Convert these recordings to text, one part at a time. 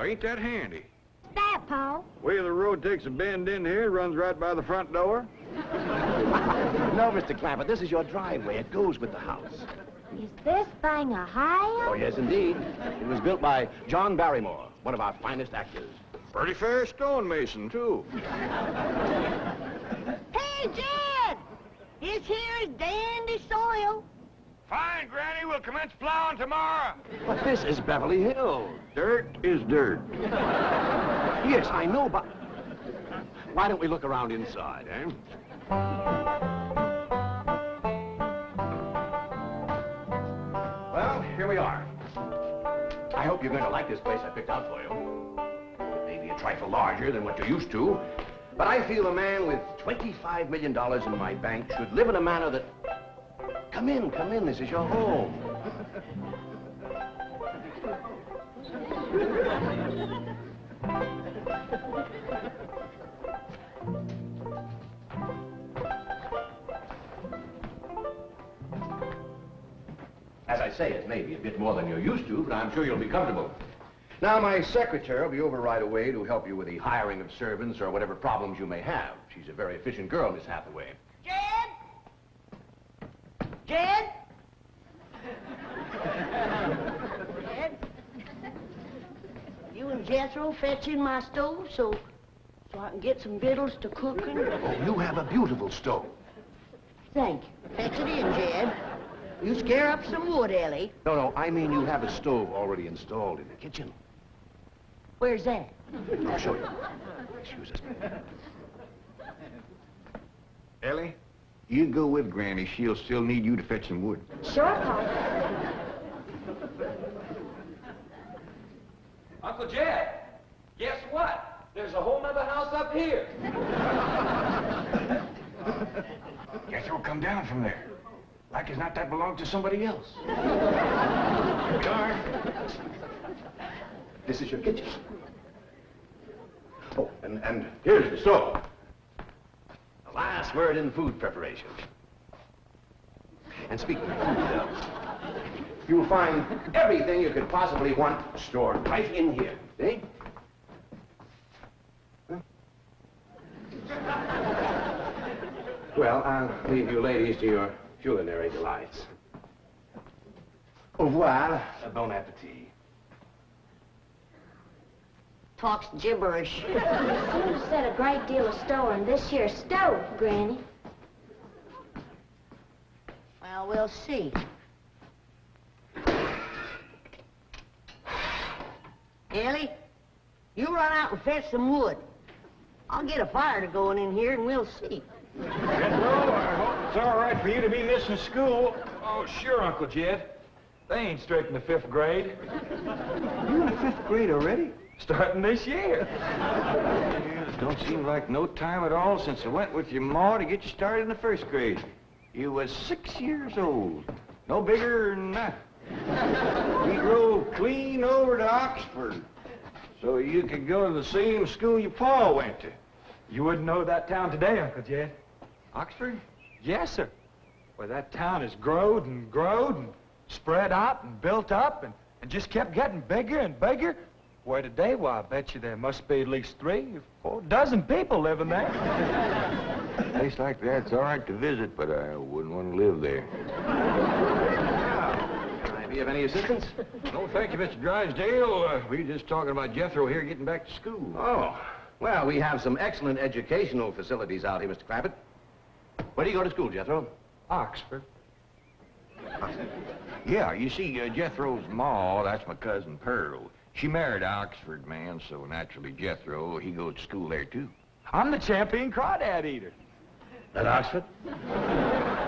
ain't that handy. That, Pa? Way the road takes a bend in here, runs right by the front door. No, Mr. Clampett, this is your driveway. It goes with the house. Is this thing a house? Oh, yes, indeed. It was built by John Barrymore, one of our finest actors. Pretty fair stonemason, too. Hey, Jed! This here is dandy soil. Fine, Granny. We'll commence plowing tomorrow. But this is Beverly Hills. Dirt is dirt. Yes, I know, but why don't we look around inside, eh? Well, here we are. I hope you're going to like this place I picked out for you. It may be a trifle larger than what you're used to, but I feel a man with $25 million in my bank should live in a manner that... Come in, this is your home. As I say, it may be a bit more than you're used to, but I'm sure you'll be comfortable. Now, my secretary will be over right away to help you with the hiring of servants or whatever problems you may have. She's a very efficient girl, Miss Hathaway. Jed? Jed? Jed? You and Jethro fetching my stove so I can get some vittles to cook in? Oh, you have a beautiful stove. Thank you. Fetch it in, Jed. You scare up some wood, Ellie. No, I mean you have a stove already installed in the kitchen. Where's that? I'll show you. Excuse us. Ellie, you go with Granny. She'll still need you to fetch some wood. Sure, Pa. Uncle Jed, guess what? There's a whole nother house up here. Jethro, come down from there. Like as not that belonged to somebody else. Here we are. This is your kitchen. Oh, and here's the stove. The last word in food preparation. And speaking of food, you'll find everything you could possibly want stored right in here. See? Huh? Well, I'll leave you ladies to your culinary delights. Au revoir. Bon appetit. Talks gibberish. You seem to set a great deal of store in this here stove, Granny. Well, we'll see. Ellie, you run out and fetch some wood. I'll get a fire to going in here and we'll see. Jethro, I hope it's all right for you to be missing school. Oh, sure, Uncle Jed. They ain't straight in the 5th grade. You in the 5th grade already? Starting this year. Yeah, it don't seem like no time at all since I went with your ma to get you started in the 1st grade. You was 6 years old. No bigger than that. We drove clean over to Oxford so you could go to the same school your pa went to. You wouldn't know that town today, Uncle Jed. Oxford? Yes, sir. Well, that town has growed and spread out and built up and just kept getting bigger and bigger. Where today, well, I bet you there must be at least 3 or 4 dozen people living there. A place like that's all right to visit, but I wouldn't want to live there. Can I be of any assistance? No, thank you, Mr. Drysdale. We were just talking about Jethro here getting back to school. Oh, well, we have some excellent educational facilities out here, Mr. Clampett. Where do you go to school, Jethro? Oxford. Yeah, you see, Jethro's ma, that's my cousin Pearl. She married an Oxford man, so naturally Jethro, he goes to school there, too. I'm the champion crawdad eater. At Oxford?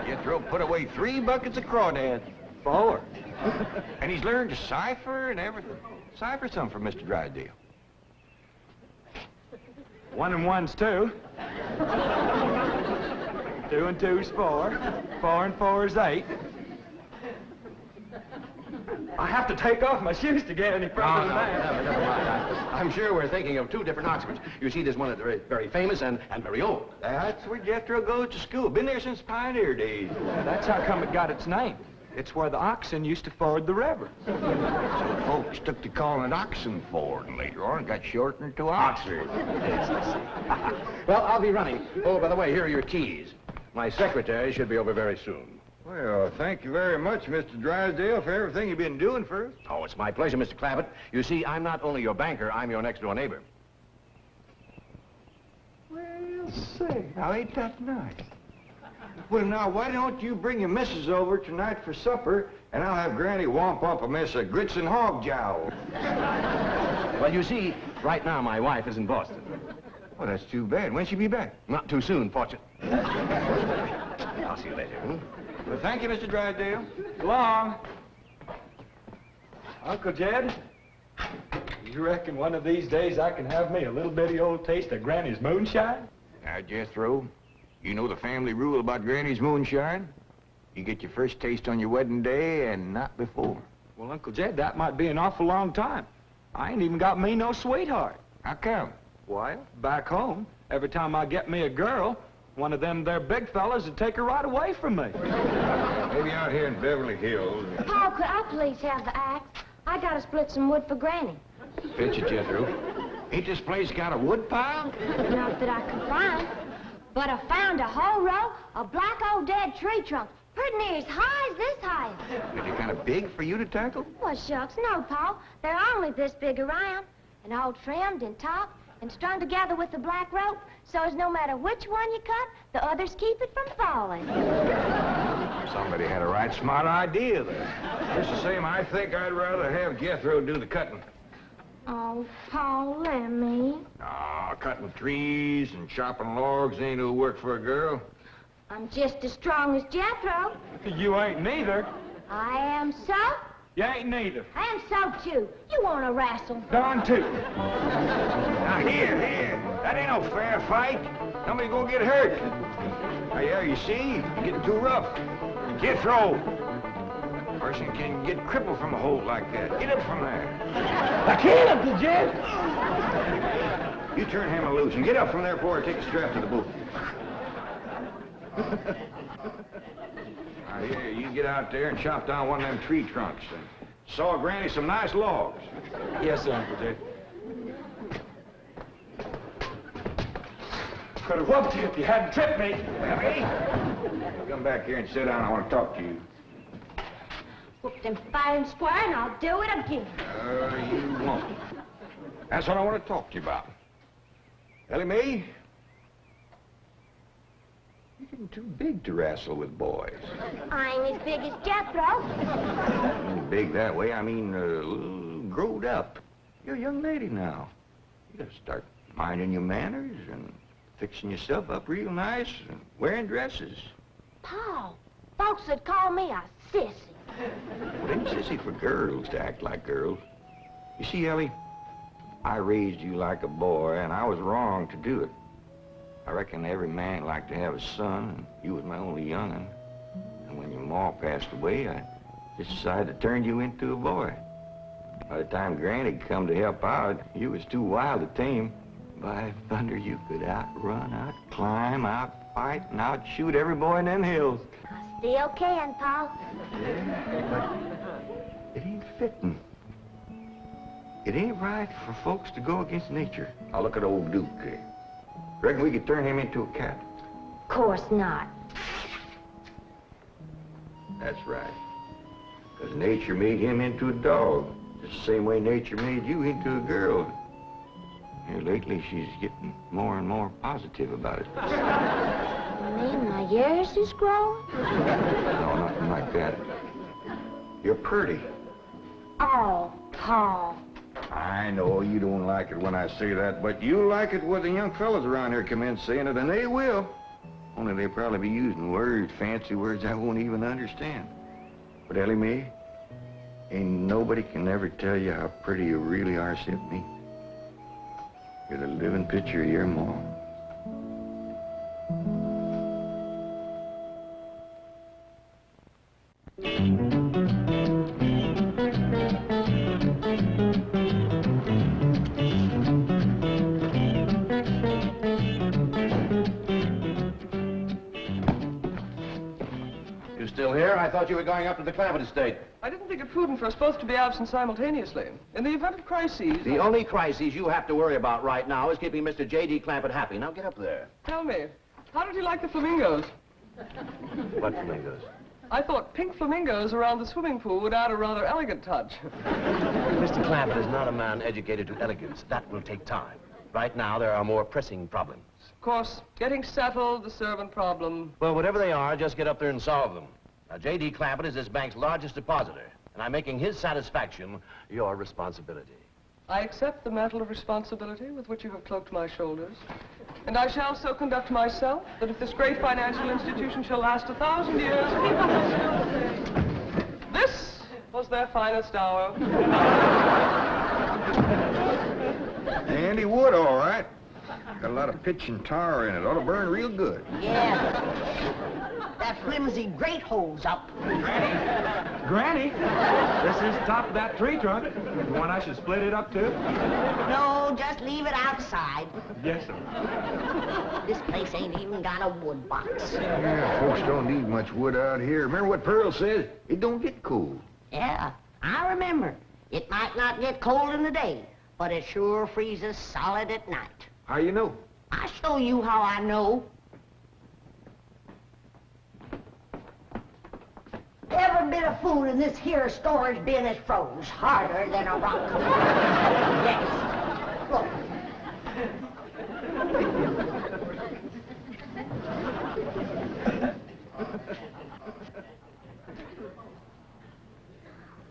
Jethro put away 3 buckets of crawdads. 4. And he's learned to cipher and everything. Cipher some for Mr. Drysdale. 1 and 1's 2. 2 and 2's 4. 4 and 4's 8. I have to take off my shoes to get any further than that. Never mind. I'm sure we're thinking of 2 different Oxfords. You see, there's one that's very, very famous and very old. That's where Jethro goes to school. Been there since pioneer days. That's how come it got its name. It's where the oxen used to ford the river. So folks took to calling it Oxen Ford, and later on it got shortened to Oxford. Well, I'll be running. Oh, by the way, here are your keys. My secretary should be over very soon. Well, thank you very much, Mr. Drysdale, for everything you've been doing for us. Oh, it's my pleasure, Mr. Clampett. You see, I'm not only your banker, I'm your next-door neighbor. Well, say, now ain't that nice? Well, now, why don't you bring your missus over tonight for supper, and I'll have Granny womp up a mess of grits and hog jowl. Well, you see, right now my wife is in Boston. Well, that's too bad. When'll she be back? Not too soon, fortunately. I'll see you later. Well, thank you, Mr. Drysdale. So long. Uncle Jed, you reckon one of these days I can have me a little bitty old taste of Granny's moonshine? Now, Jethro, you know the family rule about Granny's moonshine? You get your first taste on your wedding day and not before. Well, Uncle Jed, that might be an awful long time. I ain't even got me no sweetheart. How come? Why, back home, every time I get me a girl, one of them there big fellas would take her right away from me. Maybe out here in Beverly Hills. Paul, could I please have the axe? I gotta split some wood for Granny. Fetch it, Jethro. Ain't this place got a wood pile? Not that I can find, but I found a whole row of black old dead tree trunks, pretty near as high as this house. Is it kind of big for you to tackle? Well, shucks, no, Paul. They're only this big around, and all trimmed and topped and strung together with the black rope, so as no matter which one you cut, the others keep it from falling. Somebody had a right smart idea there. Just the same, I think I'd rather have Jethro do the cutting. Oh, Paul, let me. Ah, cutting trees and chopping logs ain't no work for a girl. I'm just as strong as Jethro. You ain't neither. I am so. You ain't neither. I am so, too. You want to wrestle? Darn too. Now, here. That ain't no fair fight. Somebody gonna get hurt. Now, yeah, you see, you're getting too rough. Jethro. A person can get crippled from a hold like that. Get up from there. I can't, Uncle Jed. You turn him loose and get up from there before I take a strap to the boot. Now, here, you get out there and chop down one of them tree trunks and saw Granny some nice logs. Yes, sir, Uncle Jed. Could have whooped you if you hadn't tripped me. Elly, come back here and sit down. I want to talk to you. Whoop them fair and square, and I'll do it again. You won't. That's what I want to talk to you about. Elly May, you're getting too big to wrestle with boys. I ain't as big as Jethro. I mean big that way. I mean, a little growed up. You're a young lady now. You gotta start minding your manners and fixing yourself up real nice and wearing dresses. Paul, folks would call me a sissy. It ain't sissy for girls to act like girls. You see, Elly, I raised you like a boy, and I was wrong to do it. I reckon every man liked to have a son, and you was my only young'un. And when your ma passed away, I just decided to turn you into a boy. By the time Granny come to help out, you was too wild to tame. By thunder, you could outrun, outclimb, outfight, and outshoot every boy in them hills. I still can, Paul. Yeah, but it ain't fitting. It ain't right for folks to go against nature. Now look at old Duke. Reckon we could turn him into a cat? Of course not. That's right. Because nature made him into a dog. Just the same way nature made you into a girl. Here lately, she's getting more and more positive about it. You mean my years is growing? No, nothing like that. You're pretty. Oh, Paul. I know you don't like it when I say that, but you like it when the young fellas around here come in saying it, and they will. Only they'll probably be using words, fancy words I won't even understand. But Elly May, ain't nobody can ever tell you how pretty you really are except me. You're the living picture of your ma. You still here? I thought you were going up to the Clampett estate. I didn't think it prudent for us both to be absent simultaneously. In the event of crises... The only crisis you have to worry about right now is keeping Mr. J.D. Clampett happy. Now get up there. Tell me, how did he like the flamingos? What flamingos? I thought pink flamingos around the swimming pool would add a rather elegant touch. Mr. Clampett is not a man educated to elegance. That will take time. Right now, there are more pressing problems. Of course, getting settled, the servant problem. Well, whatever they are, just get up there and solve them. Now, J.D. Clampett is this bank's largest depositor, and I'm making his satisfaction your responsibility. I accept the mantle of responsibility with which you have cloaked my shoulders. And I shall so conduct myself that if this great financial institution shall last 1,000 years, people will still say, this was their finest hour. Handy wood, all right. Got a lot of pitch and tar in it. Ought to burn real good. Yeah. That flimsy grate holds up. Granny, this is the top of that tree trunk. You want I should split it up, too? No, just leave it outside. Yes, sir. This place ain't even got a wood box. Yeah, folks don't need much wood out here. Remember what Pearl says? It don't get cold. Yeah, I remember. It might not get cold in the day, but it sure freezes solid at night. How you know? I'll show you how I know. Every bit of food in this here storage bin is froze harder than a rock. Yes. Look.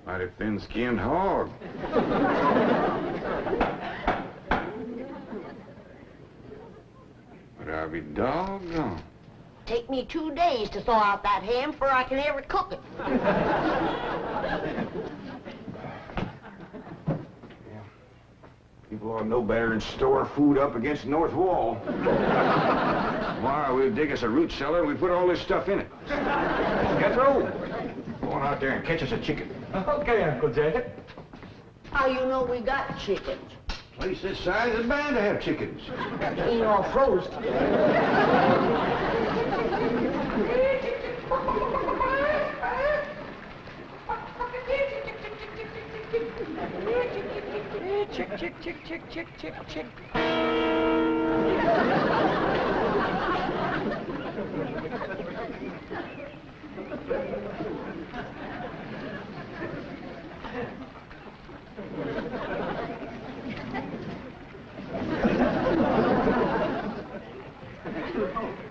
Mighty thin-skinned hog. But I'll be doggone. Take me 2 days to thaw out that ham before I can ever cook it. People ought to know better than store food up against the north wall. Tomorrow we'll dig us a root cellar and we put all this stuff in it. Jethro, go on out there and catch us a chicken. Okay, Uncle Jay. How you know we got chickens? Place this size is bound to have chickens. They ain't all froze together. Chick, chick, chick, chick, chick, chick, chick.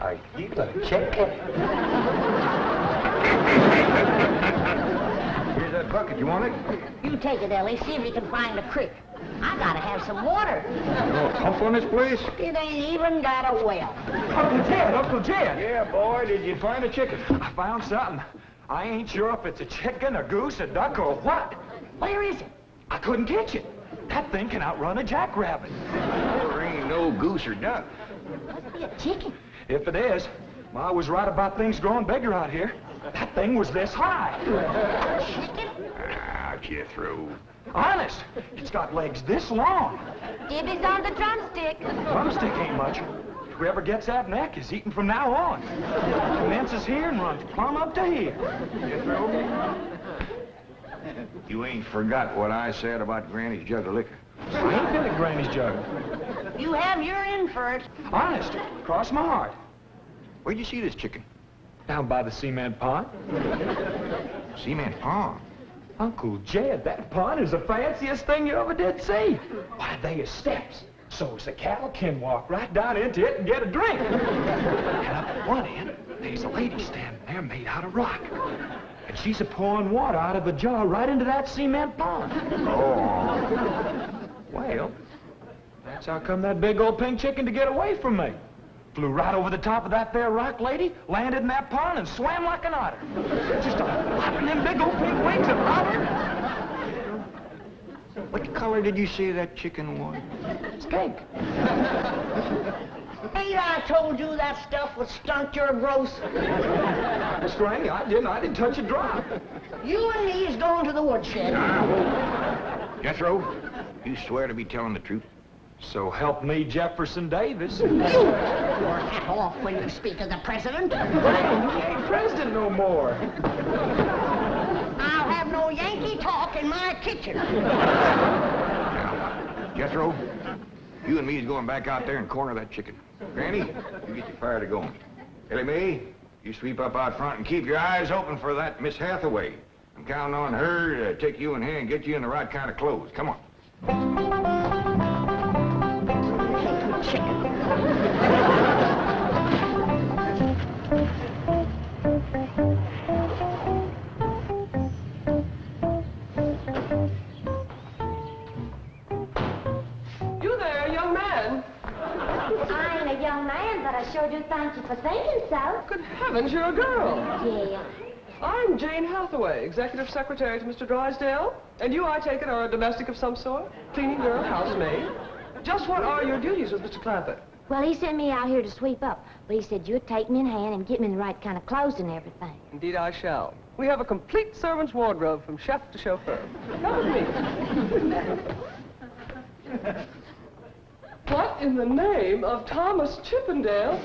I keep a chicken. Here's that bucket. You want it? You take it, Ellie. See if you can find a creek. I gotta have some water. You want a pump on this place? It ain't even got a well. Uncle Jed. Yeah, boy. Did you find a chicken? I found something. I ain't sure if it's a chicken, a goose, a duck, or what. Where is it? I couldn't catch it. That thing can outrun a jackrabbit. There ain't no goose or duck. Must be a chicken. If it is, Ma was right about things growing bigger out here. That thing was this high. Chicken? Ah, Jethro. Honest, it's got legs this long. Dibby's on the drumstick. Drumstick ain't much. Whoever gets that neck is eating from now on. Commences here and runs plumb up to here. Jethro, you ain't forgot what I said about Granny's jug of liquor. I ain't been at Granny's jug. You have your in for it. Honest, cross my heart. Where'd you see this chicken? Down by the cement pond. Cement pond. Uncle Jed, that pond is the fanciest thing you ever did see. Why, they is steps. So's the cattle can walk right down into it and get a drink. And up at one end, there's a lady standing there made out of rock. And she's a-pouring water out of a jar right into that cement pond. Oh. Well, that's how come that big old pink chicken to get away from me. Flew right over the top of that there rock lady, landed in that pond, and swam like an otter. Just flapping them big old pink wings and hollering. What color did you say that chicken was? Skink. Ain't I told you that stuff would stunt your growth? Miss Granny, I didn't touch a drop. You and me is going to the woodshed. Jethro, you swear to be telling the truth? So help me, Jefferson Davis. Your hat off when you speak of the president. He ain't president no more. I'll have no Yankee talk in my kitchen. Jethro, you and me is going back out there and corner that chicken. Granny, you get your fire to going. Elly May, you sweep up out front and keep your eyes open for that Miss Hathaway. I'm counting on her to take you in hand and get you in the right kind of clothes. Come on. Chicken. You there, young man. I ain't a young man, but I sure do thank you for thinking so. Good heavens, you're a girl. Yeah. I'm Jane Hathaway, executive secretary to Mr. Drysdale. And you, I take it, are a domestic of some sort? Cleaning girl, housemaid? Just what are your duties with Mr. Clampett? Well, he sent me out here to sweep up, but he said you'd take me in hand and get me in the right kind of clothes and everything. Indeed, I shall. We have a complete servant's wardrobe from chef to chauffeur. Come with me. What in the name of Thomas Chippendale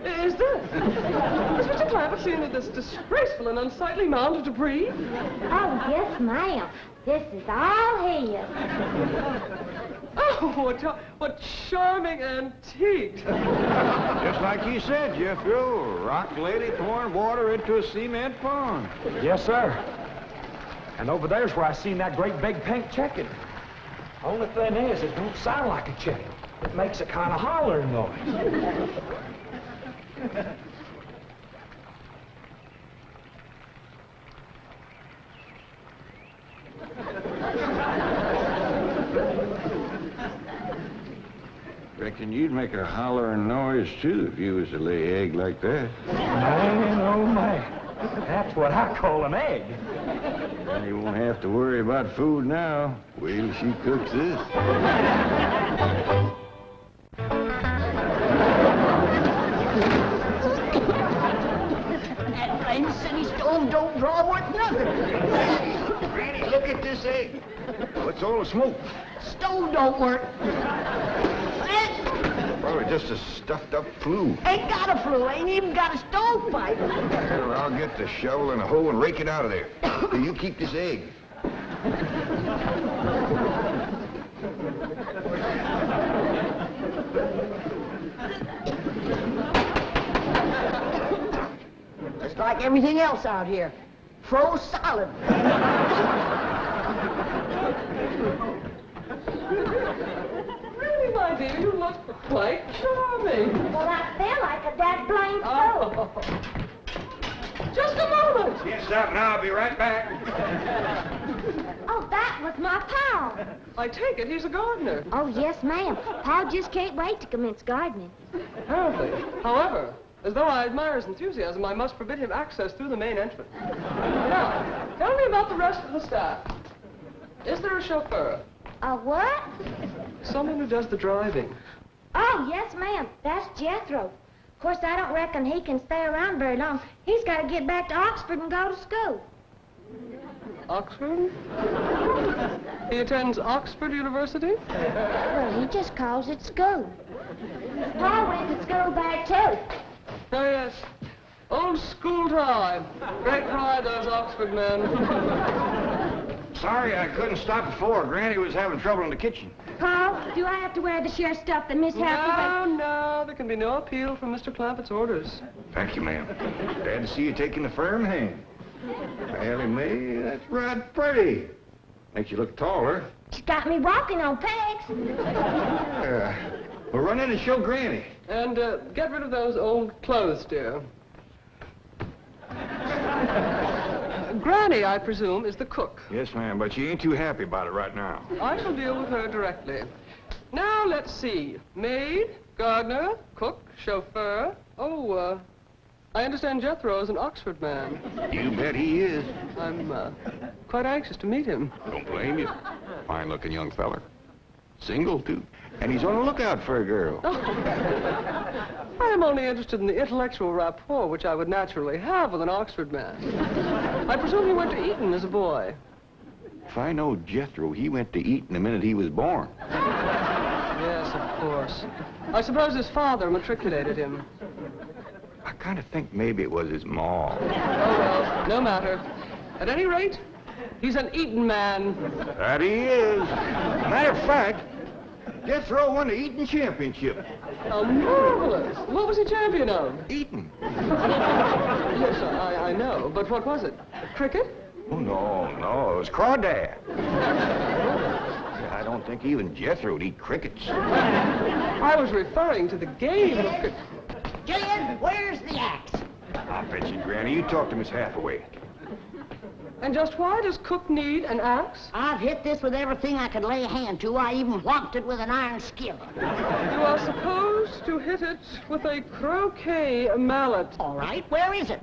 is this? Has Mr. Clampett seen this disgraceful and unsightly mound of debris? Oh, yes, ma'am. This is all his. Oh, what charming antiques. Just like you said, Jethro. Rock lady pouring water into a cement pond. Yes, sir. And over there's where I seen that great big pink chicken. Only thing is, it don't sound like a chicken. It makes a kind of hollering noise. Reckon you'd make a hollering noise, too, if you was to lay egg like that. Man, oh, man. That's what I call an egg. Well, you won't have to worry about food now. Wait till she cooks this. That blame city stove don't draw worth nothing. Granny, look at this egg. What's all the smoke? Stove don't work. Probably just a stuffed-up flue. Ain't got a flue, ain't even got a stovepipe. Well, I'll get the shovel and a hoe and rake it out of there. So you keep this egg. Just like everything else out here. Froze solid. Really, my dear, you look quite charming. Well, I feel like a dead blamed fool. Oh. Just a moment. Yes, stop now. I'll be right back. Oh, that was my pal. I take it he's a gardener. Oh, yes, ma'am. Pal just can't wait to commence gardening. Apparently. However, as though I admire his enthusiasm, I must forbid him access through the main entrance. Now, tell me about the rest of the staff. Is there a chauffeur? A what? Someone who does the driving. Oh, yes, ma'am. That's Jethro. Of course, I don't reckon he can stay around very long. He's got to get back to Oxford and go to school. Oxford? He attends Oxford University? Well, he just calls it school. Pa went to school there, too. Oh, yes. Old school time. Great pride, those Oxford men. Sorry I couldn't stop before. Granny was having trouble in the kitchen. Pa, do I have to wear the share stuff that Miss Hathaway... No, there can be no appeal from Mr. Clampett's orders. Thank you, ma'am. Glad to see you taking the firm hand. Elly May, that's right pretty. Makes you look taller. She's got me walking on pegs. We'll run in and show Granny. And get rid of those old clothes, dear. Granny, I presume, is the cook. Yes, ma'am, but she ain't too happy about it right now. I shall deal with her directly. Now, let's see. Maid, gardener, cook, chauffeur. Oh, I understand Jethro is an Oxford man. You bet he is. I'm quite anxious to meet him. Don't blame you. Fine-looking young feller. Single, too. And he's on the lookout for a girl. I am only interested in the intellectual rapport which I would naturally have with an Oxford man. I presume he went to Eton as a boy. If I know Jethro, he went to Eton the minute he was born. Yes, a Of course. I suppose his father matriculated him. I kind of think maybe it was his ma. Oh, well, no matter. At any rate, he's an Eton man. That he is. Matter of fact, Jethro won the Eton Championship. How marvelous. What was he champion of? Eton. Yes, I know. But what was it? Cricket? Oh, no, it was crawdad. I don't think even Jethro'd eat crickets. I was referring to the game of cricket. Gillian, where's the axe? I'll bet you, Granny. You talk to Miss Hathaway. And just why does Cook need an axe? I've hit this with everything I could lay a hand to. I even whopped it with an iron skillet. You are supposed to hit it with a croquet mallet. All right, where is it?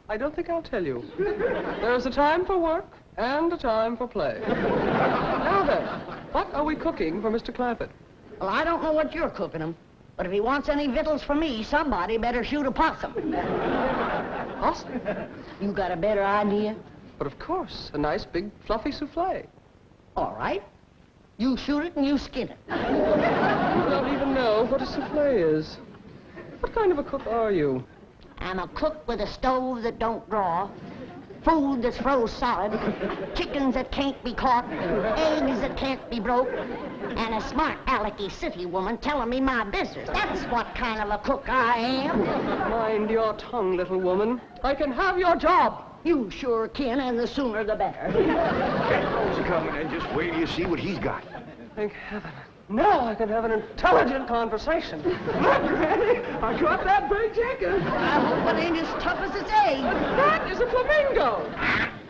I don't think I'll tell you. There's a time for work and a time for play. Now then, what are we cooking for Mr. Clampett? Well, I don't know what you're cooking him, but if he wants any victuals from me, somebody better shoot a possum. Possum? You got a better idea? But of course, a nice big fluffy souffle. All right. You shoot it and you skin it. You don't even know what a souffle is. What kind of a cook are you? I'm a cook with a stove that don't draw, food that's froze solid, chickens that can't be caught, eggs that can't be broke, and a smart alecky city woman telling me my business. That's what kind of a cook I am. Mind your tongue, little woman. I can have your job. You sure can, and the sooner the better. Okay, he's coming in. Just wait till you see what he's got. Thank heaven. Now I can have an intelligent conversation. Look, Granny, I caught that big chicken. I hope it ain't as tough as its egg. That is a flamingo.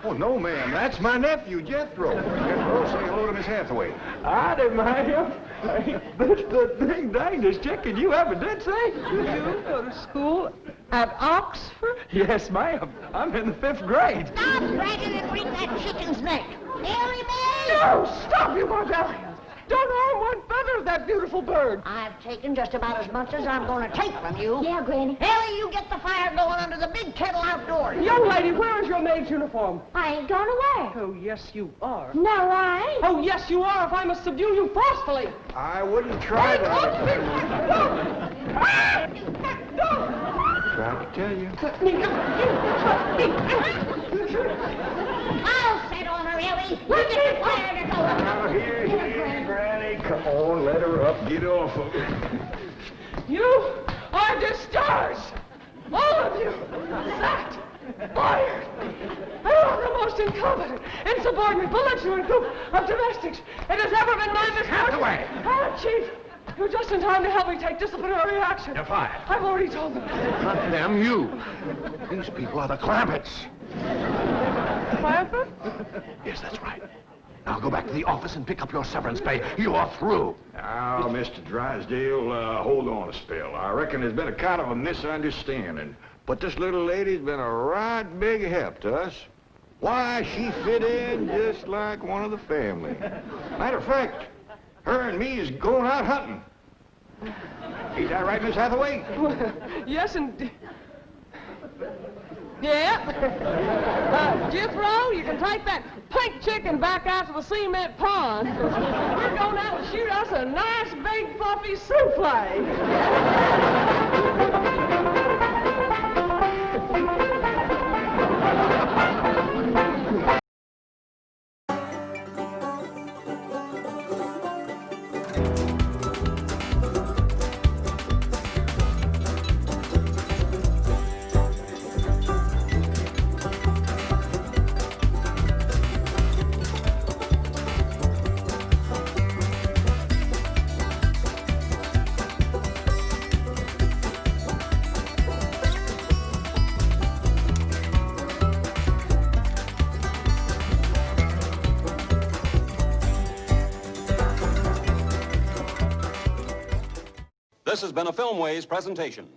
Oh, no, ma'am. That's my nephew, Jethro. Jethro, say hello to Miss Hathaway. Howdy, ma'am. Ain't this the big dangest chicken you ever did see? You go to school at Oxford? Yes, ma'am. I'm in the 5th grade. Stop dragging and wring that chicken's neck. Elly May! No, stop, you barbarians. Don't harm one feather of that beautiful bird. I've taken just about as much as I'm going to take from you. Yeah, Granny. Elly, you get the fire going under the big kettle outdoors. Young lady, where is your maid's uniform? I ain't going away. Oh, yes, you are. No, I ain't. Oh, yes, you are, if I must subdue you forcefully. I wouldn't try that. Tried to tell you. I'll sit on her, Elly. You get the fire to go. Now, here, Granny. Come on, let her up. Get off of her. You are discharged. All of you. Sacked. Fired. I am the most incompetent, insubordinate, belligerent group of domestics it has ever been my misfortune. Hathaway! Chief, you're just in time to help me take disciplinary action. You're fired. I've already told them. Not them, you. These people are the Clampetts. Clampett? Yes, that's right. Now go back to the office and pick up your severance pay. You are through. Now, Mr. Drysdale, hold on a spell. I reckon there's been a kind of a misunderstanding. But this little lady's been a right big help to us. Why, she fit in just like one of the family. Matter of fact, her and me is going out hunting. Ain't that right, Miss Hathaway? Yes, and... Yeah. Jethro, you can take that pink chicken back out to the cement pond. We're going out and shoot us a nice big fluffy souffle. This has been a Filmways presentation.